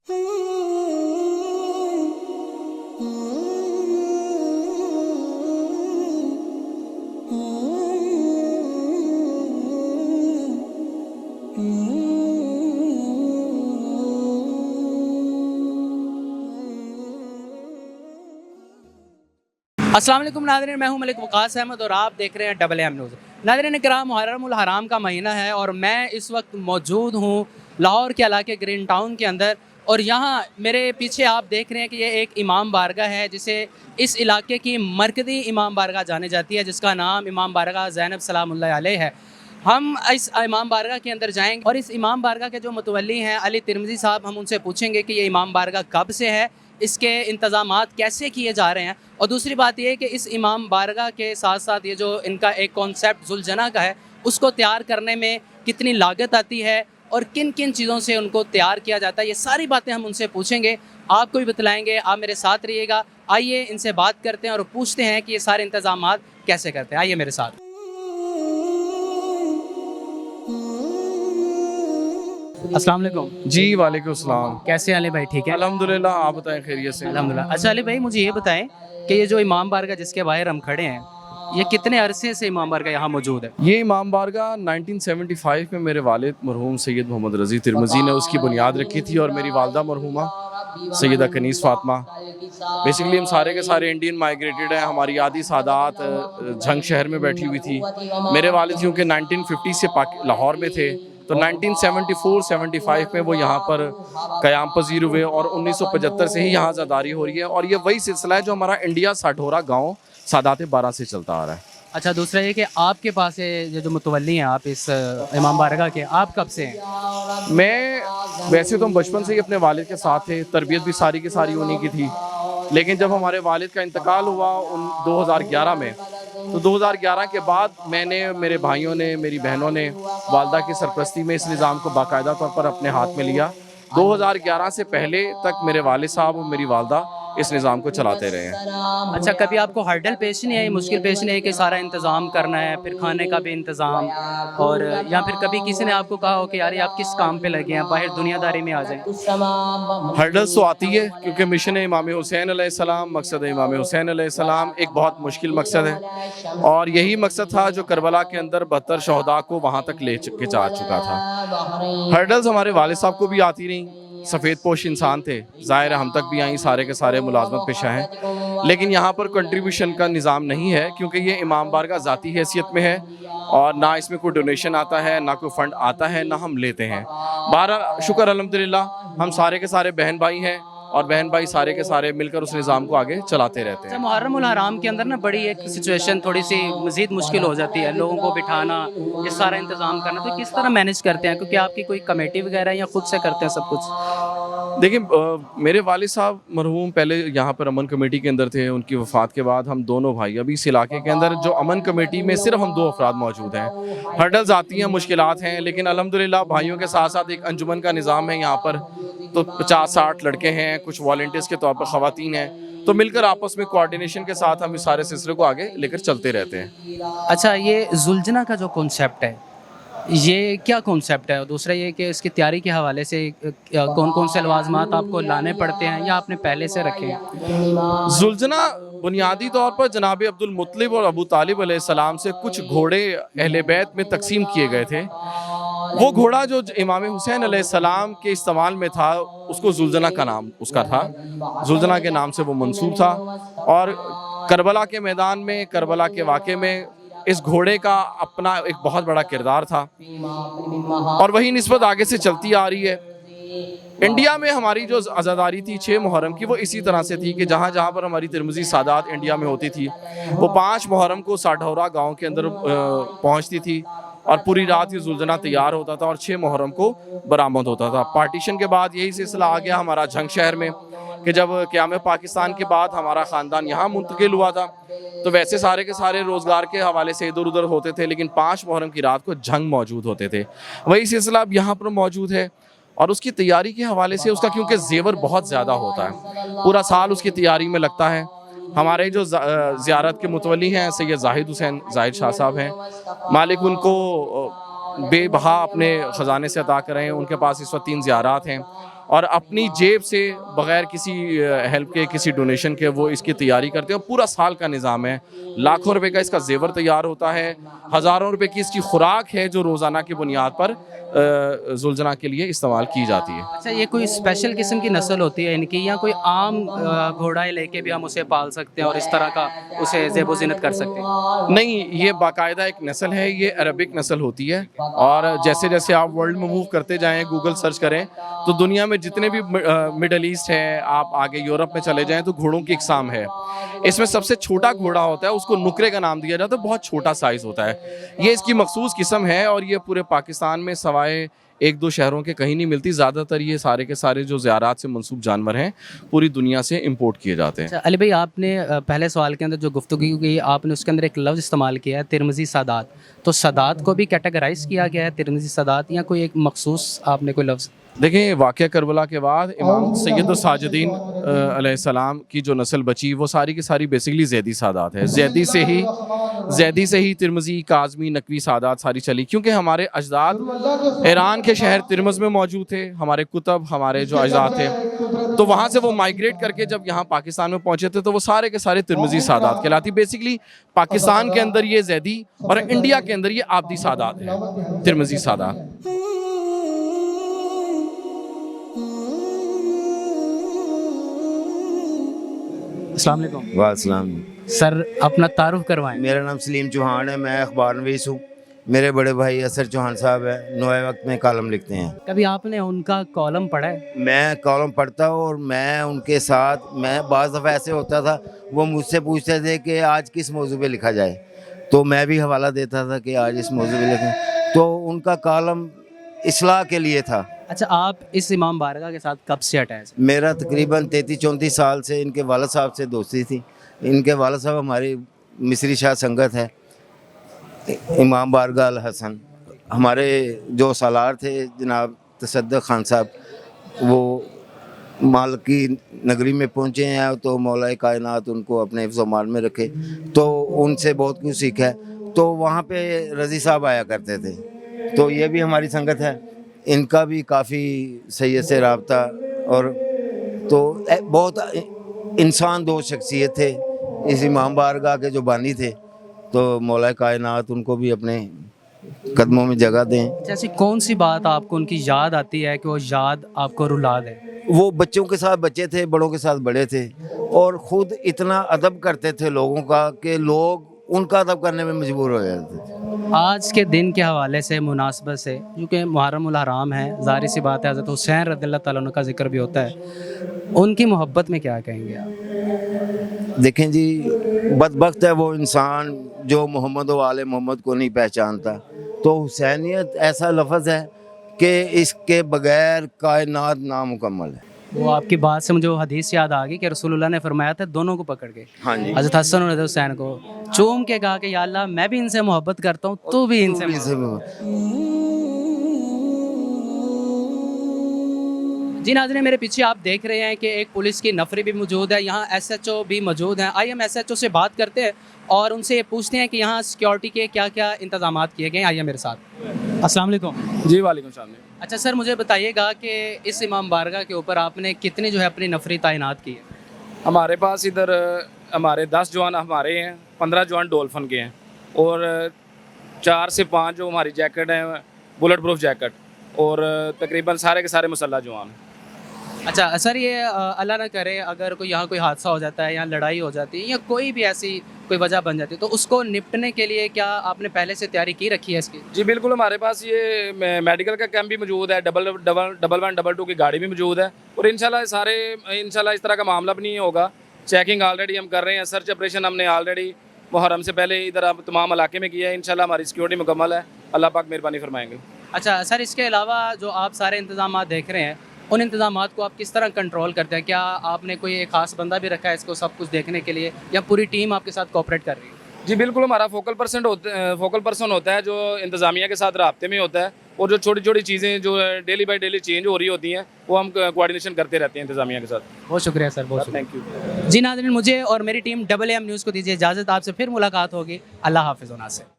अस्सलाम वालेकुम नाज़रीन, मैं हूं मलिक वक़ास अहमद और आप देख रहे हैं डबल एम न्यूज़। नाज़रीन इकराम, मुहर्रमुल हराम का महीना है और मैं इस वक्त मौजूद हूं लाहौर के इलाके ग्रीन टाउन के अंदर। और यहाँ मेरे पीछे आप देख रहे हैं कि ये एक इमाम बारगाह है जिसे इस इलाके की मरकज़ी इमाम बारगाह जानी जाती है, जिसका नाम इमाम बारगाह ज़ैनब सलामुल्लाह अलैह है। हम इस इमाम बारगाह के अंदर जाएंगे और इस इमाम बारगाह के जो मुतवल्ली हैं अली तिरमिज़ी साहब, हम उनसे पूछेंगे कि ये इमाम बारगाह कब से है, इसके इंतज़ामात कैसे किए जा रहे हैं। और दूसरी बात ये है कि इस इमाम बारगाह के साथ साथ ये जो इनका एक कॉन्सेप्ट ज़ुलझना का है, उसको तैयार करने में कितनी लागत आती है और किन किन चीज़ों से उनको तैयार किया जाता है, ये सारी बातें हम उनसे पूछेंगे, आपको भी बतलाएँगे। आप मेरे साथ रहिएगा। आइए इनसे बात करते हैं और पूछते हैं कि ये सारे इंतज़ामात कैसे करते हैं। आइए मेरे साथ। अस्सलाम वालेकुम। जी वालेकुम सलाम। कैसे हैं अली भाई? ठीक है अल्हम्दुलिल्लाह, आप बताएं खैरियत से? अल्हम्दुलिल्लाह। अच्छा अली भाई, मुझे ये बताएं कि ये जो इमाम बारगाह जिसके बाहर हम खड़े हैं, ये कितने अरसे से इमाम बारगाह यहाँ मौजूद है? ये इमाम बारगाह 1975 में मेरे वालिद मरहूम सैयद मोहम्मद रज़ी तिरमिज़ी ने उसकी बुनियाद रखी थी और मेरी वालदा मरहूमा सैयदा कनीस फातिमा। बेसिकली हम सारे के सारे इंडियन माइग्रेटेड हैं। हमारी आधी सादात झंग शहर में बैठी हुई थी। मेरे वालिद क्योंकि 1950 से लाहौर में थे, तो 1974-75 में वो यहाँ पर क़याम पजीर हुए और 1975 से ही यहाँ ज़ादारी हो रही है। और ये वही सिलसिला है जो हमारा इंडिया साठोरा गाँव सादात 12 से चलता आ रहा है। अच्छा, दूसरा ये कि आपके पास ये जो मुतवल्ली हैं आप इस इमाम बारगाह के, आप कब से हैं? मैं वैसे तो हम बचपन से ही अपने वालिद के साथ थे, तरबियत भी सारी की सारी उन्हीं की थी। लेकिन जब हमारे वालिद का इंतकाल हुआ 2011 में, तो 2011 के बाद मैंने, मेरे भाइयों ने, मेरी बहनों ने वालदा की सरपरस्ती में इस निज़ाम को बाकायदा तौर पर अपने हाथ में लिया। 2011 से पहले तक मेरे वालिद साहब और मेरी वालदा इस निज़ाम को चलाते रहे हैं। अच्छा, कभी आपको हर्डल पेश नहीं आई, मुश्किल पेश नहीं आई कि सारा इंतज़ाम करना है, फिर खाने का भी इंतज़ाम, और या फिर कभी किसी ने आपको कहा हो कि यार ये आप किस काम पे लगे हैं, बाहर दुनियादारी में आ जाएं? हर्डल्स तो आती है क्योंकि मिशन इमाम हुसैन अलैहिस्सलाम, मकसद इमाम हुसैन अलैहिस्सलाम एक बहुत मुश्किल मकसद है और यही मकसद था जो करबला के अंदर 72 शहदा को वहाँ तक ले के जा चुका था। हर्डल्स हमारे वालिद साहब को भी आती नहीं, सफ़ेद पोश इंसान थे, ज़ाहिर है हम तक भी आई, सारे के सारे मुलाजमत पेशा हैं। लेकिन यहाँ पर कंट्रीब्यूशन का निज़ाम नहीं है क्योंकि ये इमाम बारगाह ज़ाती हैसियत में है और ना इसमें कोई डोनेशन आता है, ना कोई फ़ंड आता है, ना हम लेते हैं। बहरहाल शुक्र अल्हम्दुलिल्लाह हम सारे के सारे बहन भाई हैं और बहन भाई सारे के सारे मिलकर उस निज़ाम को आगे चलाते रहते हैं। मुहर्रमुल हराम के अंदर ना बड़ी एक सिचुएशन थोड़ी सी मज़ीद मुश्किल हो जाती है, लोगों को बिठाना, ये सारा इंतज़ाम करना, तो किस तरह मैनेज करते हैं? क्योंकि आपकी कोई कमेटी वगैरह या खुद से करते हैं सब कुछ? देखिए मेरे वालिद साहब मरहूम पहले यहाँ पर अमन कमेटी के अंदर थे। उनकी वफ़ात के बाद हम दोनों भाई अभी इस इलाके के अंदर जो अमन कमेटी में सिर्फ हम 2 अफराद मौजूद हैं। हर्डल्स आती हैं, मुश्किलात हैं, लेकिन अल्हम्दुलिल्लाह भाइयों के साथ साथ एक अंजुमन का निज़ाम है यहाँ पर, तो 50-60 लड़के हैं, कुछ वॉलंटियर्स के तौर पर ख़वातीन हैं, तो मिलकर आपस में कोऑर्डिनेशन के साथ हम इस सारे सिलसिले को आगे लेकर चलते रहते हैं। अच्छा, ये ज़ुलझना का जो कॉन्सेप्ट है, ये क्या कॉन्सेप्ट है? और दूसरा ये कि इसकी तैयारी के हवाले से कौन कौन से लवाज़मात आपको लाने पड़ते हैं या आपने पहले से रखे हैं? ज़ुलझना बुनियादी तौर पर जनाब अब्दुल मुत्तलिब और अबू तालिब अलैहिस्सलाम से कुछ घोड़े अहले बैत में तकसीम किए गए थे। वो घोड़ा जो इमाम हुसैन अलैहिस्सलाम के इस्तेमाल में था, उसको ज़ुलझना का नाम उसका था, ज़ुलझना के नाम से वो मंसूब था। और करबला के मैदान में, करबला के वाक़े में इस घोड़े का अपना एक बहुत बड़ा किरदार था और वही निस्बत आगे से चलती आ रही है। इंडिया में हमारी जो आज़ादारी थी 6 मुहर्रम की, वो इसी तरह से थी कि जहाँ जहाँ पर हमारी तिरमिज़ी सादात इंडिया में होती थी, वो 5 मुहर्रम को साठौरा गाँव के अंदर पहुँचती थी और पूरी रात ही ज़ुलझना तैयार होता था और 6 मुहर्रम को बरामद होता था। पार्टीशन के बाद यही सिलसिला आ गया हमारा झंग शहर में कि जब क़याम पाकिस्तान के बाद हमारा ख़ानदान यहाँ मुंतकिल हुआ था, तो वैसे सारे के सारे रोज़गार के हवाले से इधर उधर होते थे, लेकिन 5 मुहर्रम की रात को झंग मौजूद होते थे। वही सिलसिला अब यहाँ पर मौजूद है और उसकी तैयारी के हवाले से उसका क्योंकि ज़ेवर बहुत ज़्यादा होता है, पूरा साल उसकी तैयारी में लगता है। हमारे जो ज़ियारत के मुतवल्ली हैं सैयद ज़ाहिद हुसैन ज़ाहिद शाह साहब हैं, मालिक उनको बेबहा अपने ख़जाने से अता करें। उनके पास इस वक्त 3 ज़ियारात हैं और अपनी जेब से बग़ैर किसी हेल्प के, किसी डोनेशन के वो इसकी तैयारी करते हैं। पूरा साल का निज़ाम है, लाखों रुपए का इसका जेवर तैयार होता है, हज़ारों रुपए की इसकी खुराक है जो रोज़ाना की बुनियाद पर जुलझना के लिए इस्तेमाल की जाती है। अच्छा, ये कोई स्पेशल किस्म की नस्ल होती है इनकी, या कोई आम घोड़ा लेके भी हम उसे पाल सकते हैं और इस तरह का उसे ज़ेबो ज़ीनत कर सकते हैं? नहीं, ये बाकायदा एक नस्ल है, ये अरबिक नस्ल होती है। और जैसे जैसे आप वर्ल्ड में मूव करते जाएं, गूगल सर्च करें, तो दुनिया में जितने भी मिडल ईस्ट है, आप आगे यूरोप में चले जाएं तो घोड़ों की इकसाम है। इसमें सबसे छोटा घोड़ा होता है, उसको नुकरे का नाम दिया जाता है, बहुत छोटा साइज़ होता है। ये इसकी मखसूस किस्म है और ये पूरे पाकिस्तान में सवाए एक दो शहरों के कहीं नहीं मिलती। ज़्यादातर ये सारे के सारे जो ज़ियारात से मंसूब जानवर हैं पूरी दुनिया से इंपोर्ट किए जाते हैं। अच्छा अली भाई, आपने पहले सवाल के अंदर जो गुफ्तगू की, आपने उसके अंदर एक लफ्ज़ इस्तेमाल किया है तिरमिज़ी सादात। तो सादात को भी कैटेगराइज़ किया गया है तिरमिज़ी सादात, या कोई एक मखसूस आपने कोई लफ्ज़? देखें, वाक़या करबला के बाद इमाम सैयदुल साजिदीन अलैहिस्सलाम की जो नस्ल बची वो सारी की सारी बेसिकली ज़ैदी सादात है। ज़ैदी से ही तिरमिज़ी, काज़मी, नकवी सादात सारी चली, क्योंकि हमारे अजदाद ईरान के शहर तिरमिज़ में मौजूद थे। हमारे कुतब, हमारे जो अजदाद थे, तो वहाँ से वो माइग्रेट करके जब यहाँ पाकिस्तान में पहुँचे थे तो वो सारे के सारे तिरमिज़ी सादात कहलाती। बेसिकली पाकिस्तान के अंदर ये ज़ैदी और इंडिया के अंदर ये आबदी सादात है, तिरमिज़ी सादात। अस्सलाम वालेकुम। वालेकुम। सर अपना तारुफ करवाएं। मेरा नाम सलीम चौहान है, मैं अखबार नवीस हूँ। मेरे बड़े भाई असर चौहान साहब है, नोए वक्त में कॉलम लिखते हैं। कभी आपने उनका कॉलम पढ़ा है? मैं कॉलम पढ़ता हूँ और मैं उनके साथ, मैं बाज़ दफ़ा ऐसे होता था वो मुझसे पूछते थे कि आज किस मौजू पे लिखा जाए, तो मैं भी हवाला देता था कि आज इस मौजू पे लिखें। तो उनका कॉलम इस्लाह के लिए था। अच्छा, आप इस इमाम बारगाह के साथ कब से अटैच? मेरा तकरीबन 33-34 साल से इनके वालिद साहब से दोस्ती थी। इनके वालिद साहब हमारी मिस्री शाह संगत है, इमाम बारगाह अल हसन। हमारे जो सालार थे जनाब तसद्दुक़ खान साहब, वो माल की नगरी में पहुँचे हैं, तो मौला कायनात उनको अपने हिफ्ज़-ओ-मान में रखे, तो उनसे बहुत कुछ सीखा है। तो वहाँ पे रज़ी साहब आया करते थे, तो ये भी हमारी संगत है। इनका भी काफ़ी सैयद से रब्ता, और तो बहुत इंसान दोस्त शख्सियत थे इस इमाम बारगाह के जो बानी थे। तो मौला कायनात उनको भी अपने कदमों में जगह दें। जैसी कौन सी बात आपको उनकी याद आती है कि वो याद आपको रुला दे? वो बच्चों के साथ बच्चे थे, बड़ों के साथ बड़े थे, और ख़ुद इतना अदब करते थे लोगों का कि लोग उनका अदब करने में मजबूर हो जाते थे। आज के दिन के हवाले से, मुनासबत से, क्योंकि मुहर्रमुल हराम है, ज़ाहिर सी बात है हज़रत हुसैन रज़ियल्लाहु तआला अन्हु का जिक्र भी होता है, उनकी मोहब्बत में क्या कहेंगे आप? देखें जी, बदबख्त है वो इंसान जो मोहम्मद व आले मोहम्मद को नहीं पहचानता। तो हुसैनियत ऐसा लफ्ज़ है कि इसके बगैर कायनात नामुकम्मल है। वो आपकी बात से मुझे वो हदीस याद आ गई कि रसूलुल्लाह ने फरमाया था दोनों को पकड़ के, हाँ जी, हज़रत हसन और हज़रत हुसैन को चूम के कहा कि या अल्लाह, मैं भी इनसे मोहब्बत करता हूँ, तू भी इनसे जी। नाज़रीन, मेरे पीछे आप देख रहे हैं कि एक पुलिस की नफरी भी मौजूद है, यहाँ SHO भी मौजूद हैं। आइए हम SHO से बात करते हैं और उनसे ये पूछते हैं कि यहाँ सिक्योरिटी के क्या क्या इंतजाम किए गए हैं। आइए मेरे साथ। अस्सलाम वालेकुम। जी वालेकुम सलाम। अच्छा सर, मुझे बताइएगा कि इस इमाम बारगाह के ऊपर आपने कितनी जो है अपनी नफरी तैनात की है? हमारे पास इधर हमारे 10 जवान हमारे हैं, 15 जवान डॉल्फिन के हैं, और 4 से 5 जो हमारी जैकेट हैं बुलेट प्रूफ जैकेट, और तकरीबन सारे के सारे मुसल्लह जवान हैं। अच्छा सर, ये अल्लाह ना करे अगर कोई यहाँ कोई हादसा हो जाता है या लड़ाई हो जाती है या कोई भी ऐसी कोई वजह बन जाती है, तो उसको निपटने के लिए क्या आपने पहले से तैयारी की रखी है इसकी? जी बिल्कुल, हमारे पास ये मेडिकल का कैंप भी मौजूद है, डबल 1 डबल 2 की गाड़ी भी मौजूद है, और इंशाल्लाह इस तरह का मामला भी नहीं होगा। चेकिंग ऑलरेडी हम कर रहे हैं, सर्च ऑपरेशन हमने ऑलरेडी मुहर्रम से पहले इधर अब तमाम इलाके में किया है। इंशाल्लाह हमारी सिक्योरिटी मुकम्मल है, अल्लाह पाक मेहरबानी फरमाएंगे। अच्छा सर, इसके अलावा जो आप सारे इंतजाम देख रहे हैं, उन इंतजामात को आप किस तरह कंट्रोल करते हैं? क्या आपने कोई एक ख़ास बंदा भी रखा है इसको सब कुछ देखने के लिए, या पूरी टीम आपके साथ कोऑपरेट कर रही है? जी बिल्कुल, हमारा फोकल पर्सन होता है जो इंतज़ामिया के साथ राब्ते में होता है, और जो छोटी छोटी चीज़ें जो डेली बाई डेली चेंज हो रही होती हैं वो हम कोऑर्डिनेशन करते रहते हैं इंतज़ामिया के साथ। बहुत शुक्रिया सर, बहुत थैंक यू। जी नाज़रीन, मुझे और मेरी टीम AM न्यूज़ को दीजिए इजाज़त। आपसे फिर मुलाकात होगी। अल्लाह हाफ़िज़।